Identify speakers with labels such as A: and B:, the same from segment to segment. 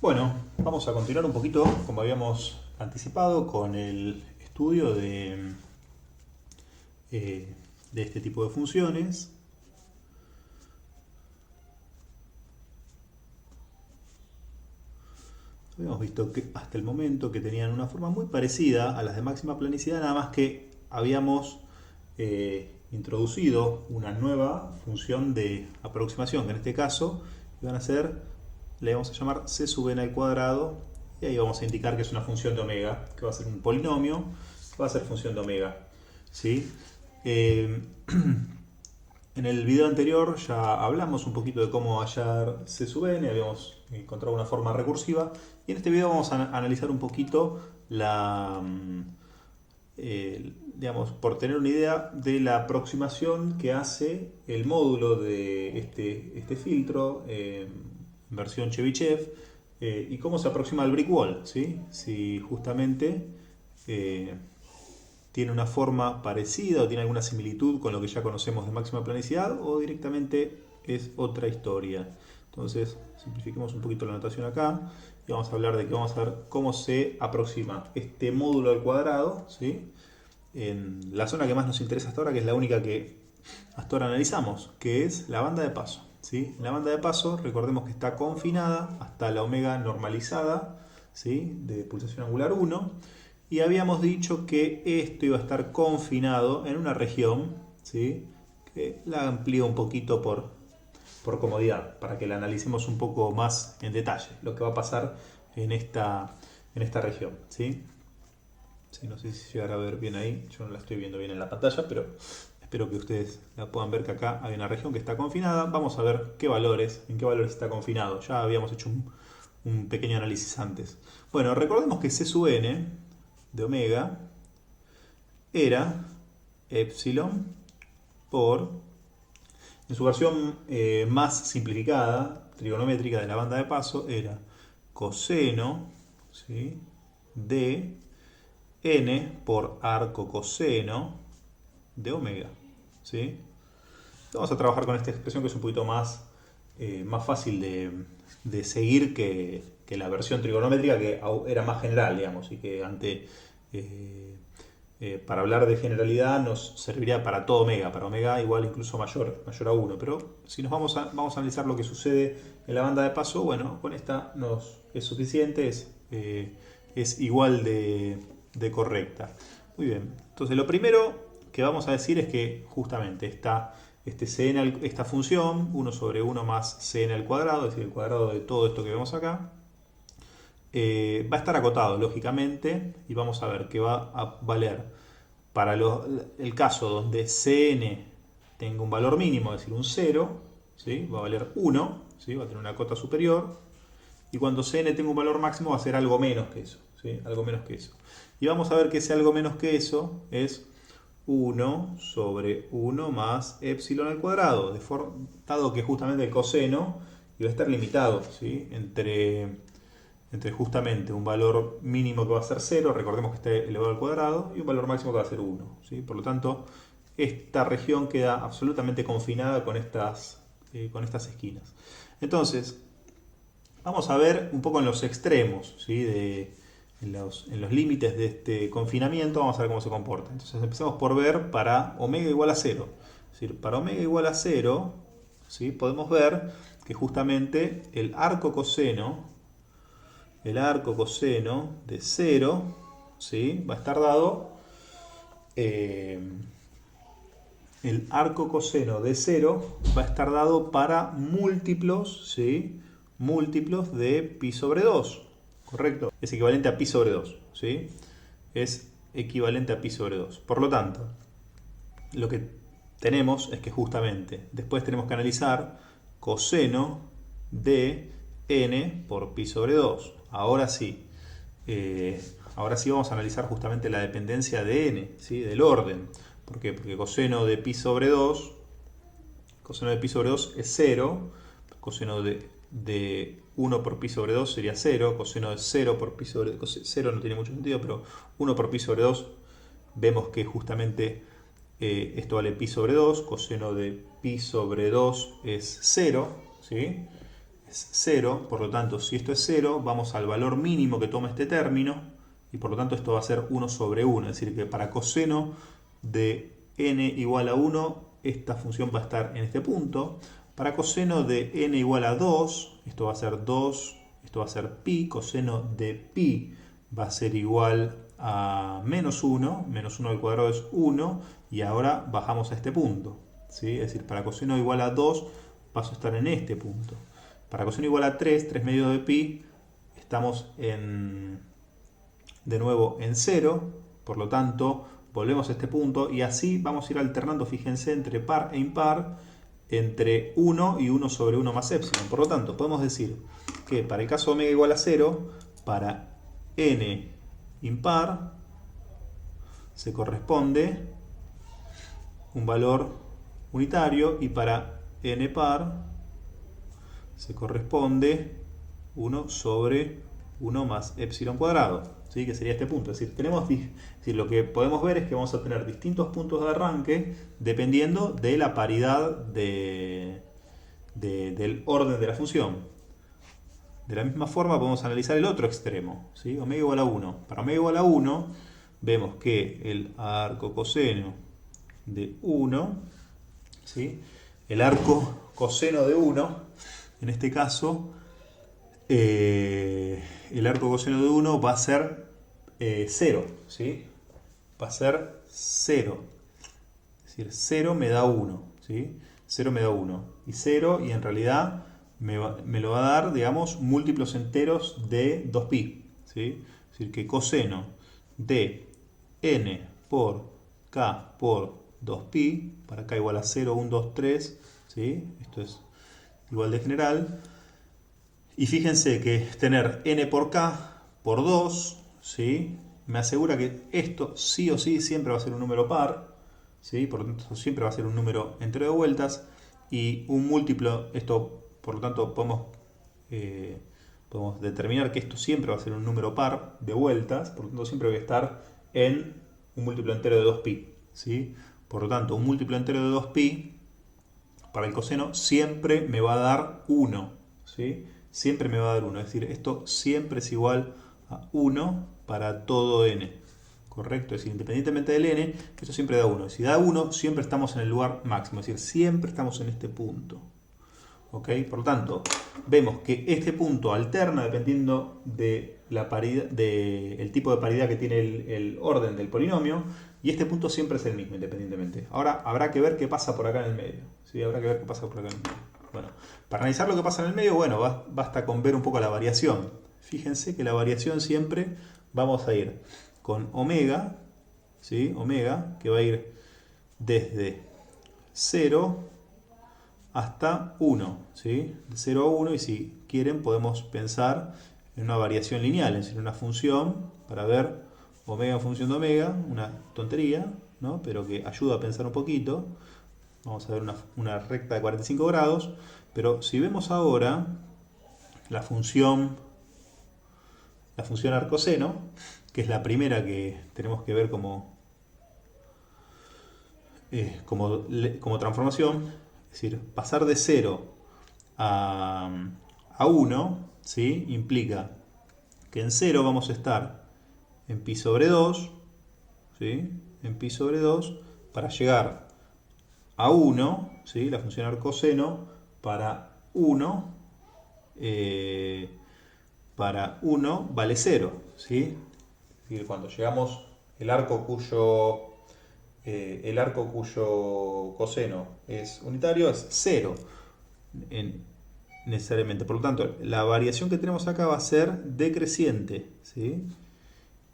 A: Bueno, vamos a continuar un poquito, como habíamos anticipado, con el estudio de este tipo de funciones. Habíamos visto que hasta el momento que tenían una forma muy parecida a las de máxima planicidad, nada más que habíamos introducido una nueva función de aproximación, que en este caso iban a ser, le vamos a llamar c sub n al cuadrado, y ahí vamos a indicar que es una función de omega, que va a ser un polinomio, que va a ser función de omega. ¿Sí? Eh, En el video anterior ya hablamos un poquito de cómo hallar C sub n, habíamos encontrado una forma recursiva, y en este video vamos a analizar un poquito digamos, por tener una idea de la aproximación que hace el módulo de este filtro, versión Chebyshev, y cómo se aproxima al brick wall, ¿sí? Si justamente eh, tiene una forma parecida o tiene alguna similitud con lo que ya conocemos de máxima planicidad, o directamente es otra historia. Entonces, simplifiquemos un poquito la notación acá y vamos a hablar de que vamos a ver cómo se aproxima este módulo al cuadrado, ¿sí? En la zona que más nos interesa hasta ahora, que es la única que hasta ahora analizamos, que es la banda de paso, ¿sí? La banda de paso, recordemos que está confinada hasta la omega normalizada, ¿sí? De pulsación angular 1, y habíamos dicho que esto iba a estar confinado en una región, ¿sí? Que la amplío un poquito por comodidad, para que la analicemos un poco más en detalle, lo que va a pasar en esta región, ¿sí? Sí, no sé si llegará a ver bien ahí, yo no la estoy viendo bien en la pantalla, pero espero que ustedes la puedan ver, que acá hay una región que está confinada. Vamos a ver en qué valores está confinado. Ya habíamos hecho un pequeño análisis antes. Bueno, recordemos que C sub n de omega era epsilon por, en su versión más simplificada, trigonométrica de la banda de paso, era coseno, ¿sí?, de n por arco coseno de omega, ¿sí? Vamos a trabajar con esta expresión, que es un poquito más fácil de seguir que la versión trigonométrica, que era más general, digamos, y que para hablar de generalidad nos serviría para todo omega, para omega igual incluso mayor a 1. Pero si vamos a analizar lo que sucede en la banda de paso, bueno, con esta nos es suficiente, es igual de correcta. Muy bien, entonces lo primero que vamos a decir es que justamente esta función, 1 sobre 1 más cn al cuadrado, es decir, el cuadrado de todo esto que vemos acá, va a estar acotado, lógicamente, y vamos a ver que va a valer para el caso donde cn tenga un valor mínimo, es decir, un 0, ¿sí?, va a valer 1, ¿sí?, va a tener una cota superior, y cuando cn tenga un valor máximo va a ser algo menos que eso, ¿sí?, algo menos que eso. Y vamos a ver que ese algo menos que eso es 1 sobre 1 más epsilon al cuadrado, dado que justamente el coseno iba a estar limitado, ¿sí?, entre justamente un valor mínimo que va a ser 0, recordemos que está elevado al cuadrado, y un valor máximo que va a ser 1. ¿Sí? Por lo tanto, esta región queda absolutamente confinada con estas esquinas. Entonces, vamos a ver un poco en los extremos, ¿sí?, en los límites de este confinamiento, vamos a ver cómo se comporta. Entonces empezamos por ver para omega igual a 0. Es decir, para omega igual a 0, ¿sí?, podemos ver que justamente el arco coseno de 0, ¿sí?, va a estar dado, eh, el arco coseno de 0 va a estar dado para múltiplos, ¿sí?, múltiplos de pi sobre 2, ¿correcto? Es equivalente a pi sobre 2, ¿sí? Es equivalente a pi sobre 2. Por lo tanto, lo que tenemos es que justamente después tenemos que analizar coseno de n por pi sobre 2. Ahora sí, vamos a analizar justamente la dependencia de n, ¿sí?, del orden. ¿Por qué? Porque coseno de pi sobre 2 es 0, coseno de 1 por pi sobre 2 sería 0, coseno de 0 por pi sobre 2, 0 no tiene mucho sentido, pero 1 por pi sobre 2 vemos que justamente esto vale pi sobre 2, coseno de pi sobre 2 es 0, ¿sí? es 0, por lo tanto, si esto es 0, vamos al valor mínimo que toma este término, y por lo tanto esto va a ser 1 sobre 1, es decir, que para coseno de n igual a 1, esta función va a estar en este punto. Para coseno de n igual a 2, esto va a ser 2, esto va a ser pi, coseno de pi va a ser igual a menos 1 al cuadrado es 1, y ahora bajamos a este punto, ¿sí? Es decir, para coseno igual a 2, paso a estar en este punto. Para coseno igual a 3 medios de pi, estamos de nuevo en 0, por lo tanto, volvemos a este punto y así vamos a ir alternando, fíjense, entre par e impar, entre 1 y 1 sobre 1 más epsilon. Por lo tanto, podemos decir que para el caso omega igual a 0, para n impar, se corresponde un valor unitario, y para n par se corresponde 1 sobre 1 más epsilon cuadrado, ¿sí? Que sería este punto. Es decir, lo que podemos ver es que vamos a tener distintos puntos de arranque dependiendo de la paridad del orden de la función. De la misma forma podemos analizar el otro extremo, ¿sí? Omega igual a 1. Para omega igual a 1 vemos que el arco coseno de 1, ¿sí? El arco coseno de 1, en este caso, el arco coseno de 1 va a ser 0, ¿sí? Va a ser 0. Es decir, 0 me da 1, ¿sí? 0 me da 1. Y 0, y en realidad me lo va a dar, digamos, múltiplos enteros de 2pi, ¿sí? Es decir, que coseno de n por k por 2pi, para k igual a 0, 1, 2, 3, ¿sí? Esto es igual de general. Y fíjense que tener n por k por 2, ¿sí? Me asegura que esto sí o sí siempre va a ser un número par, ¿sí? Por lo tanto, siempre va a ser un número entero de vueltas, y un múltiplo, esto por lo tanto podemos determinar que esto siempre va a ser un número par de vueltas, por lo tanto siempre voy a estar en un múltiplo entero de 2pi, ¿sí? Por lo tanto, un múltiplo entero de 2pi para el coseno siempre me va a dar 1, ¿sí? Siempre me va a dar 1, es decir, esto siempre es igual a 1 para todo n, ¿correcto? Es decir, independientemente del n, esto siempre da 1. Si da 1, siempre estamos en el lugar máximo, es decir, siempre estamos en este punto. ¿Ok? Por lo tanto, vemos que este punto alterna dependiendo de la paridad, del tipo de paridad que tiene el orden del polinomio, y este punto siempre es el mismo independientemente. Ahora habrá que ver qué pasa por acá en el medio. ¿Sí? Habrá que ver qué pasa por acá en el medio. Bueno, para analizar lo que pasa en el medio, bueno, basta con ver un poco la variación. Fíjense que la variación siempre vamos a ir con omega, ¿sí? Omega, que va a ir desde 0 hasta 1, ¿sí? De 0 a 1, y si quieren podemos pensar en una variación lineal, es decir, una función para ver omega en función de omega, una tontería, ¿no? Pero que ayuda a pensar un poquito. Vamos a ver una recta de 45 grados, pero si vemos ahora la función arcoseno, que es la primera que tenemos que ver como transformación, es decir, pasar de 0 a 1, ¿sí? Implica que en 0 vamos a estar en pi sobre 2, ¿sí? En pi sobre 2, para llegar a 1, ¿sí? La función arcoseno para 1, vale 0, ¿sí? Es decir, cuando llegamos el arco cuyo coseno es unitario es 0 necesariamente. Por lo tanto, la variación que tenemos acá va a ser decreciente, ¿sí?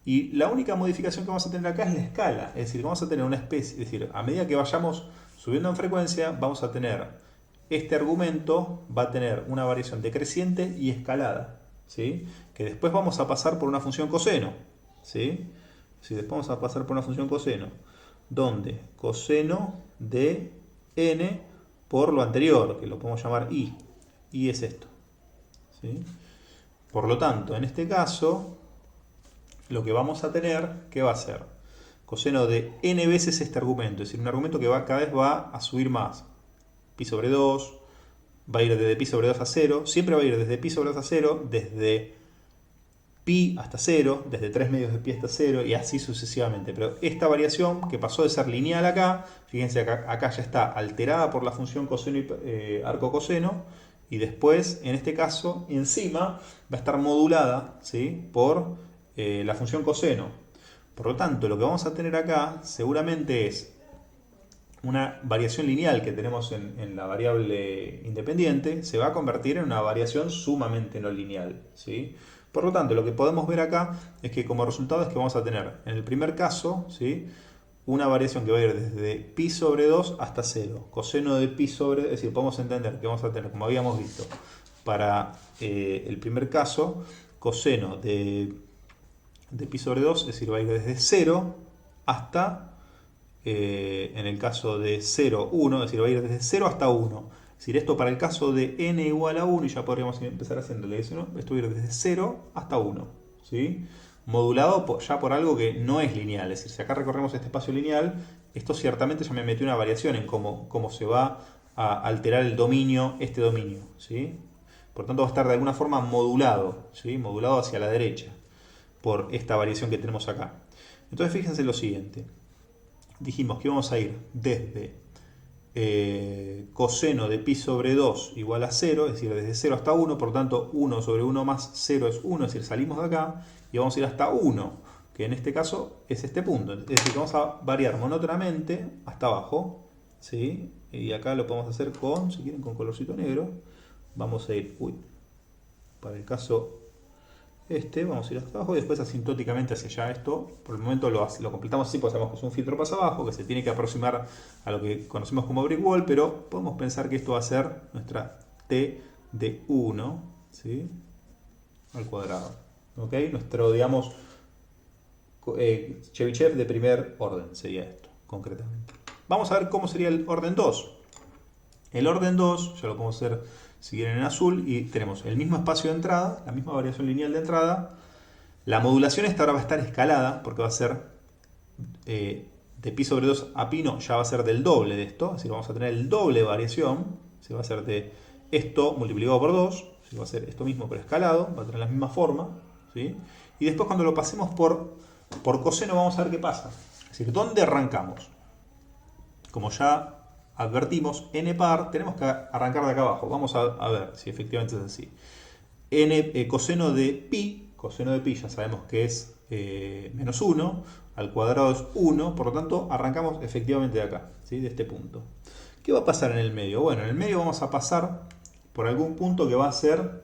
A: Y la única modificación que vamos a tener acá es la escala. Es decir, vamos a tener una especie, es decir, a medida que vayamos subiendo en frecuencia, vamos a tener este argumento, va a tener una variación decreciente y escalada, ¿sí? Que después vamos a pasar por una función coseno, ¿sí? Si después vamos a pasar por una función coseno, donde coseno de n por lo anterior, que lo podemos llamar i. I es esto, ¿sí? Por lo tanto, en este caso, lo que vamos a tener, ¿qué va a ser? Coseno de n veces este argumento, es decir, un argumento que cada vez va a subir más. Pi sobre 2, va a ir desde pi sobre 2 a 0, siempre va a ir desde pi sobre 2 a 0, desde pi hasta 0, desde 3 medios de pi hasta 0 y así sucesivamente. Pero esta variación que pasó de ser lineal acá, fíjense acá ya está alterada por la función coseno y arco coseno, y después en este caso encima va a estar modulada, ¿sí?, por la función coseno. Por lo tanto, lo que vamos a tener acá seguramente es una variación lineal que tenemos en la variable independiente, se va a convertir en una variación sumamente no lineal, ¿sí? Por lo tanto, lo que podemos ver acá es que como resultado es que vamos a tener, en el primer caso, ¿sí?, una variación que va a ir desde pi sobre 2 hasta 0. Coseno de pi sobre, es decir, podemos entender que vamos a tener, como habíamos visto, para el primer caso, coseno de pi sobre 2, es decir, va a ir desde 0 hasta, en el caso de 0, 1, es decir, va a ir desde 0 hasta 1. Es decir, esto para el caso de n igual a 1, y ya podríamos empezar haciéndole eso, ¿no? Esto va a ir desde 0 hasta 1, ¿sí?, modulado ya por algo que no es lineal. Es decir, si acá recorremos este espacio lineal, esto ciertamente ya me metió una variación en cómo se va a alterar el dominio, este dominio, ¿sí? Por tanto va a estar de alguna forma modulado, ¿sí?, modulado hacia la derecha por esta variación que tenemos acá. Entonces fíjense lo siguiente. Dijimos que vamos a ir desde coseno de pi sobre 2 igual a 0, es decir, desde 0 hasta 1, por lo tanto 1 sobre 1 más 0 es 1, es decir, salimos de acá y vamos a ir hasta 1, que en este caso es este punto. Es decir, que vamos a variar monótonamente hasta abajo, ¿sí? Y acá lo podemos hacer con, si quieren, con colorcito negro. Vamos a ir, para el caso vamos a ir hasta abajo y después asintóticamente hacia allá. Esto, por el momento lo completamos así, porque sabemos que es un filtro pasa abajo, que se tiene que aproximar a lo que conocemos como brick wall, pero podemos pensar que esto va a ser nuestra t de 1, ¿sí?, al cuadrado. ¿Ok? Nuestro, digamos, Chebyshev de primer orden sería esto, concretamente. Vamos a ver cómo sería el orden 2. El orden 2, ya lo podemos hacer si quieren en azul, y tenemos el mismo espacio de entrada, la misma variación lineal de entrada. La modulación esta ahora va a estar escalada, porque va a ser de pi sobre 2 a pi, no, ya va a ser del doble de esto, es decir, vamos a tener el doble de variación, se va a hacer de esto multiplicado por 2, va a ser esto mismo pero escalado, va a tener la misma forma, ¿sí? Y después cuando lo pasemos por coseno vamos a ver qué pasa. Es decir, ¿dónde arrancamos? Como ya advertimos, n par, tenemos que arrancar de acá abajo. Vamos a ver si efectivamente es así. Coseno de pi ya sabemos que es menos 1, al cuadrado es 1, por lo tanto arrancamos efectivamente de acá, ¿sí?, de este punto. ¿Qué va a pasar en el medio? Bueno, en el medio vamos a pasar por algún punto que va a ser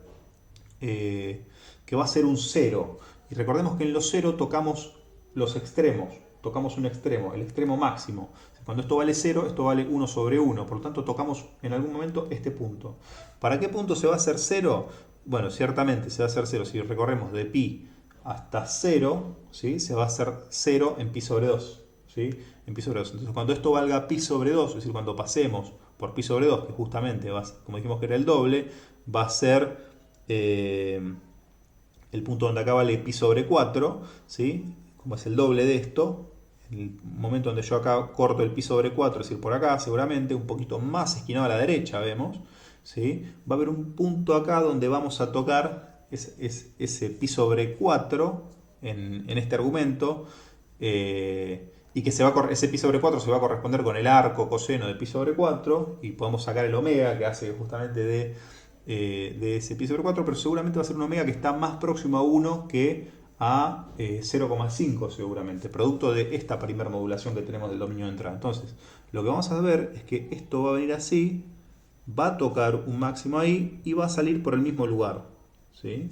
A: un 0. Y recordemos que en los 0 tocamos los extremos, tocamos un extremo, el extremo máximo. Cuando esto vale 0, esto vale 1 sobre 1, por lo tanto tocamos en algún momento este punto. ¿Para qué punto se va a hacer 0? Bueno, ciertamente se va a hacer 0 si recorremos de pi hasta 0, ¿sí?, se va a hacer 0 en pi sobre 2, ¿sí?, en pi sobre 2. Entonces cuando esto valga pi sobre 2, es decir, cuando pasemos por pi sobre 2, que justamente como dijimos que era el doble, va a ser el punto donde acá vale pi sobre 4, ¿sí?, como es el doble de esto. En el momento donde yo acá corto el pi sobre 4, es decir, por acá seguramente, un poquito más esquinado a la derecha, vemos, ¿sí?, va a haber un punto acá donde vamos a tocar ese pi sobre 4 en este argumento, y que ese pi sobre 4 se va a corresponder con el arco coseno de pi sobre 4, y podemos sacar el omega que hace justamente de ese pi sobre 4, pero seguramente va a ser un omega que está más próximo a 1 que a 0,5 seguramente, producto de esta primera modulación que tenemos del dominio de entrada. Entonces, lo que vamos a ver es que esto va a venir así, va a tocar un máximo ahí y va a salir por el mismo lugar, ¿sí?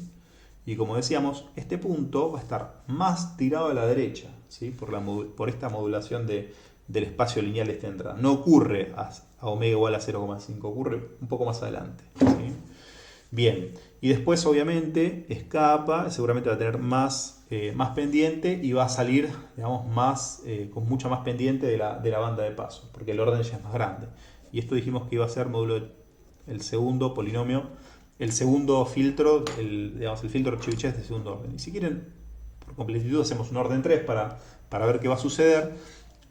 A: Y como decíamos, este punto va a estar más tirado a la derecha, ¿sí?, por esta modulación del espacio lineal de esta entrada. No ocurre a omega igual a 0,5, ocurre un poco más adelante, ¿sí? Bien, y después obviamente escapa, seguramente va a tener más pendiente y va a salir, digamos, con mucha más pendiente de la banda de paso, porque el orden ya es más grande. Y esto dijimos que iba a ser módulo el segundo polinomio, el segundo filtro, digamos, el filtro Chebyshev de segundo orden. Y si quieren, por completitud hacemos un orden 3 para ver qué va a suceder.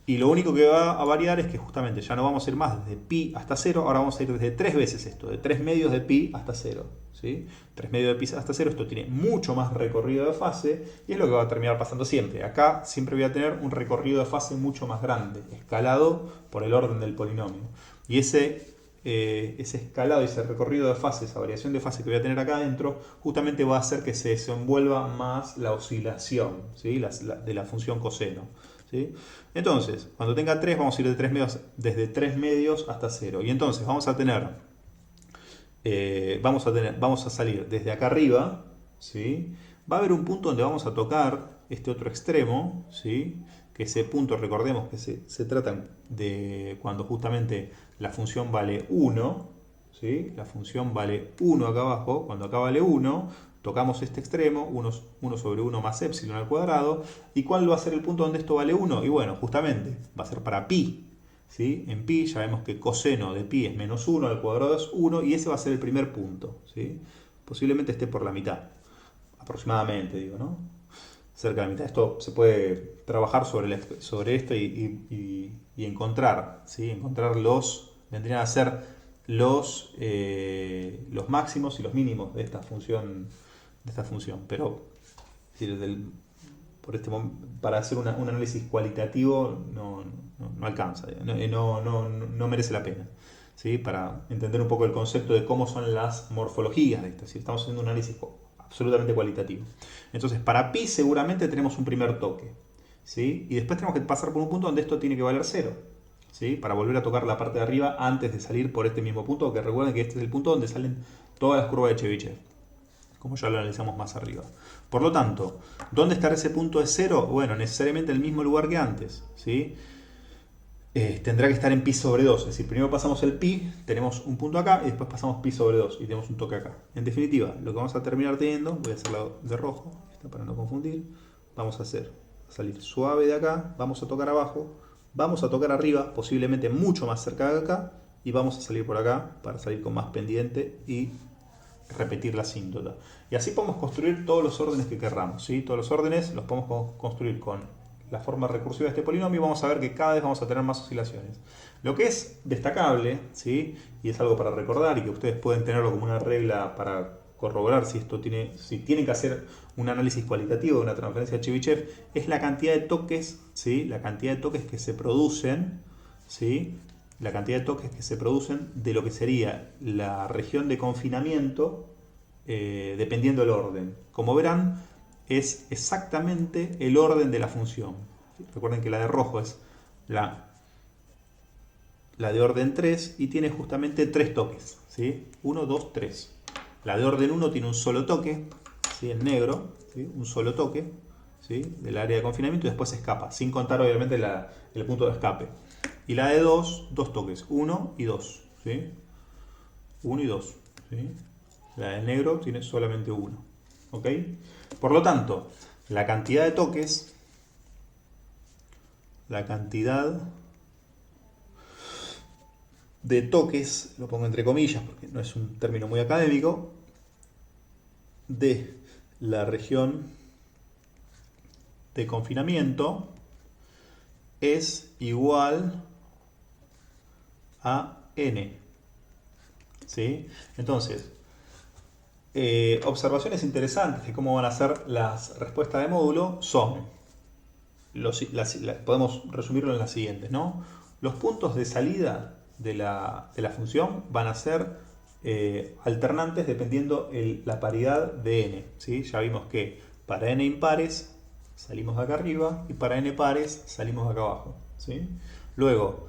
A: Y lo único que va a variar es que justamente ya no vamos a ir más desde pi hasta 0, ahora vamos a ir desde 3 veces esto, de 3 medios de pi hasta 0. ¿Sí? 3 medios de pi hasta 0, esto tiene mucho más recorrido de fase y es lo que va a terminar pasando siempre. Acá siempre voy a tener un recorrido de fase mucho más grande, escalado por el orden del polinomio. Y ese escalado y ese recorrido de fase, esa variación de fase que voy a tener acá adentro, justamente va a hacer que se desenvuelva más la oscilación, ¿sí? De la función coseno. ¿Sí? Entonces, cuando tenga 3, vamos a ir de 3 medios, desde 3 medios hasta 0. Y entonces vamos a vamos a salir desde acá arriba, ¿sí? Va a haber un punto donde vamos a tocar este otro extremo, ¿sí? Que ese punto, recordemos que se trata de cuando justamente la función vale 1, ¿sí? La función vale 1 acá abajo, cuando acá vale 1, tocamos este extremo, 1 sobre 1 más epsilon al cuadrado. ¿Y cuál va a ser el punto donde esto vale 1? Y bueno, justamente va a ser para pi. ¿Sí? En pi ya vemos que coseno de pi es menos 1, al cuadrado es 1, y ese va a ser el primer punto. ¿Sí? Posiblemente esté por la mitad, aproximadamente, digo, ¿no? Cerca de la mitad. Esto se puede trabajar sobre esto y encontrar, ¿sí? Encontrar vendrían a ser los máximos y los mínimos de esta función. Pero es decir, para hacer un análisis cualitativo no alcanza, no merece la pena. ¿Sí? Para entender un poco el concepto de cómo son las morfologías de esto. ¿Sí? Estamos haciendo un análisis absolutamente cualitativo. Entonces, para pi seguramente tenemos un primer toque. ¿Sí? Y después tenemos que pasar por un punto donde esto tiene que valer 0. ¿Sí? Para volver a tocar la parte de arriba antes de salir por este mismo punto, que recuerden que este es el punto donde salen todas las curvas de Chebyshev, como ya lo analizamos más arriba. Por lo tanto, ¿dónde estará ese punto de 0? Bueno, necesariamente en el mismo lugar que antes. ¿Sí? Tendrá que estar en pi sobre 2. Es decir, primero pasamos el pi, tenemos un punto acá, y después pasamos pi sobre 2 y tenemos un toque acá. En definitiva, lo que vamos a terminar teniendo, voy a hacerlo de rojo, para no confundir, vamos a salir suave de acá, vamos a tocar abajo, vamos a tocar arriba, posiblemente mucho más cerca de acá, y vamos a salir por acá para salir con más pendiente y repetir la asíntota. Y así podemos construir todos los órdenes que querramos. ¿Sí? Todos los órdenes los podemos construir con la forma recursiva de este polinomio y vamos a ver que cada vez vamos a tener más oscilaciones. Lo que es destacable, ¿sí? Y es algo para recordar y que ustedes pueden tenerlo como una regla para corroborar si tienen que hacer un análisis cualitativo de una transferencia de Chebyshev, es la cantidad de toques, ¿sí? La cantidad de toques que se producen, ¿sí? La cantidad de toques que se producen de lo que sería la región de confinamiento, dependiendo del orden. Como verán, es exactamente el orden de la función. Recuerden que la de rojo es la de orden 3 y tiene justamente 3 toques. ¿Sí? 1, 2, 3. La de orden 1 tiene un solo toque, ¿sí? En negro, ¿sí? Un solo toque, ¿sí? Del área de confinamiento y después se escapa, sin contar obviamente el punto de escape. Y la de 2, dos toques, 1 y 2. ¿Sí? 1 y 2. ¿Sí? La del negro tiene solamente 1. ¿Ok? Por lo tanto, la cantidad de toques, lo pongo entre comillas porque no es un término muy académico, de la región de confinamiento es igual a n. ¿Sí? Entonces, observaciones interesantes de cómo van a ser las respuestas de módulo son, podemos resumirlo en las siguientes, ¿no? Los puntos de salida de la función van a ser alternantes dependiendo la paridad de n. ¿Sí? Ya vimos que para n impares salimos de acá arriba y para n pares salimos de acá abajo. ¿Sí? Luego,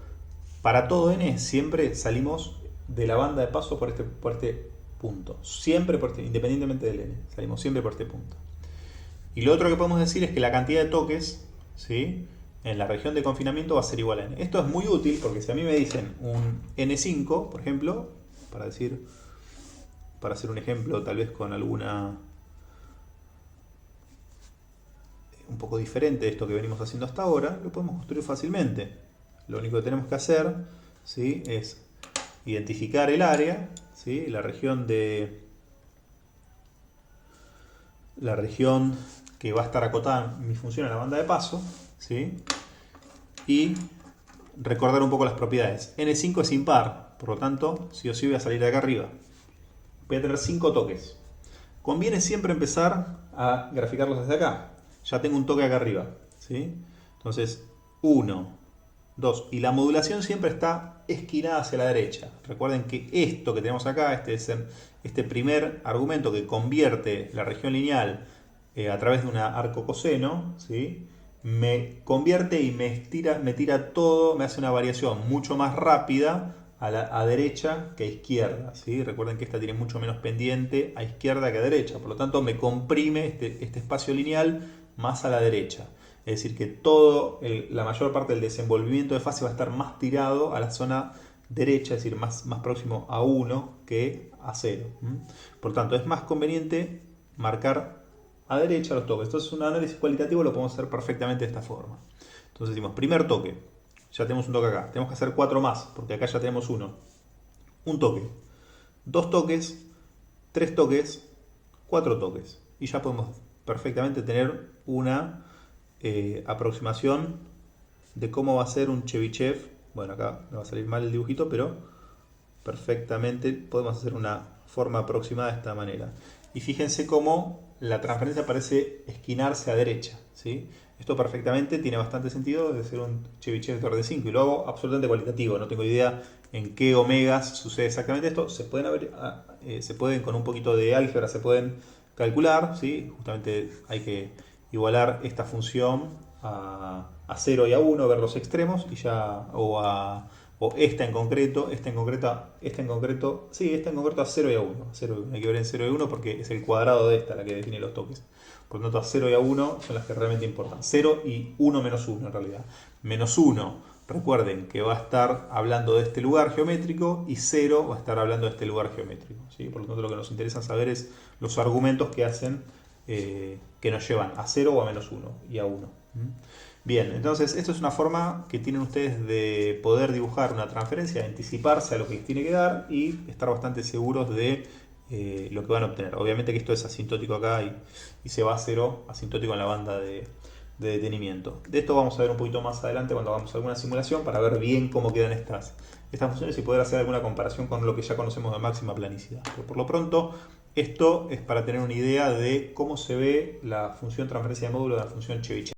A: para todo n siempre salimos de la banda de paso por este punto. Siempre independientemente del n. Salimos siempre por este punto. Y lo otro que podemos decir es que la cantidad de toques, ¿sí?, en la región de confinamiento va a ser igual a n. Esto es muy útil porque si a mí me dicen un n5, por ejemplo, para hacer un ejemplo tal vez con alguna un poco diferente de esto que venimos haciendo hasta ahora, lo podemos construir fácilmente. Lo único que tenemos que hacer, ¿sí?, es identificar el área, ¿sí?, la región que va a estar acotada mi función en la banda de paso, ¿sí?, y recordar un poco las propiedades. N5 es impar, por lo tanto, sí o sí voy a salir de acá arriba. Voy a tener 5 toques. Conviene siempre empezar a graficarlos desde acá. Ya tengo un toque acá arriba, ¿sí? Entonces, 1, 2. Y la modulación siempre está esquinada hacia la derecha. Recuerden que esto que tenemos acá, este primer argumento que convierte la región lineal a través de un arco coseno, ¿sí? Me convierte y me tira todo, me hace una variación mucho más rápida a derecha que a izquierda, ¿sí? Recuerden que esta tiene mucho menos pendiente a izquierda que a derecha, por lo tanto me comprime este espacio lineal más a la derecha. Es decir, que la mayor parte del desenvolvimiento de fase va a estar más tirado a la zona derecha, es decir, más próximo a 1 que a 0. Por tanto, es más conveniente marcar a derecha los toques. Entonces, un análisis cualitativo lo podemos hacer perfectamente de esta forma. Entonces, decimos, primer toque, ya tenemos un toque acá. Tenemos que hacer 4 más, porque acá ya tenemos uno. Un toque, 2 toques, 3 toques, 4 toques. Y ya podemos perfectamente tener una aproximación de cómo va a ser un Chebyshev. Bueno, acá me va a salir mal el dibujito, pero perfectamente podemos hacer una forma aproximada de esta manera. Y fíjense cómo la transferencia parece esquinarse a derecha, ¿sí? Esto perfectamente tiene bastante sentido de ser un Chebyshev de orden 5 y lo hago absolutamente cualitativo. No tengo idea en qué omegas sucede exactamente esto. Se pueden con un poquito de álgebra se pueden calcular, ¿sí? Justamente hay que igualar esta función a 0 y a 1, ver los extremos y ya o esta en concreto a 0 y a 1. Hay que ver en 0 y 1 porque es el cuadrado de esta la que define los toques. Por lo tanto, a 0 y a 1 son las que realmente importan. 0 y 1 menos 1 en realidad. Menos 1, recuerden que va a estar hablando de este lugar geométrico y 0 va a estar hablando de este lugar geométrico, ¿sí? Por lo tanto, lo que nos interesa saber es los argumentos que hacen que nos llevan a 0 o a menos 1 y a 1. Bien, entonces esto es una forma que tienen ustedes de poder dibujar una transferencia, anticiparse a lo que les tiene que dar y estar bastante seguros de lo que van a obtener. Obviamente que esto es asintótico acá y se va a 0 asintótico en la banda de detenimiento. De esto vamos a ver un poquito más adelante cuando hagamos alguna simulación para ver bien cómo quedan estas funciones y poder hacer alguna comparación con lo que ya conocemos de máxima planicidad. Pero por lo pronto, esto es para tener una idea de cómo se ve la función transferencia de módulo de la función Chebyshev.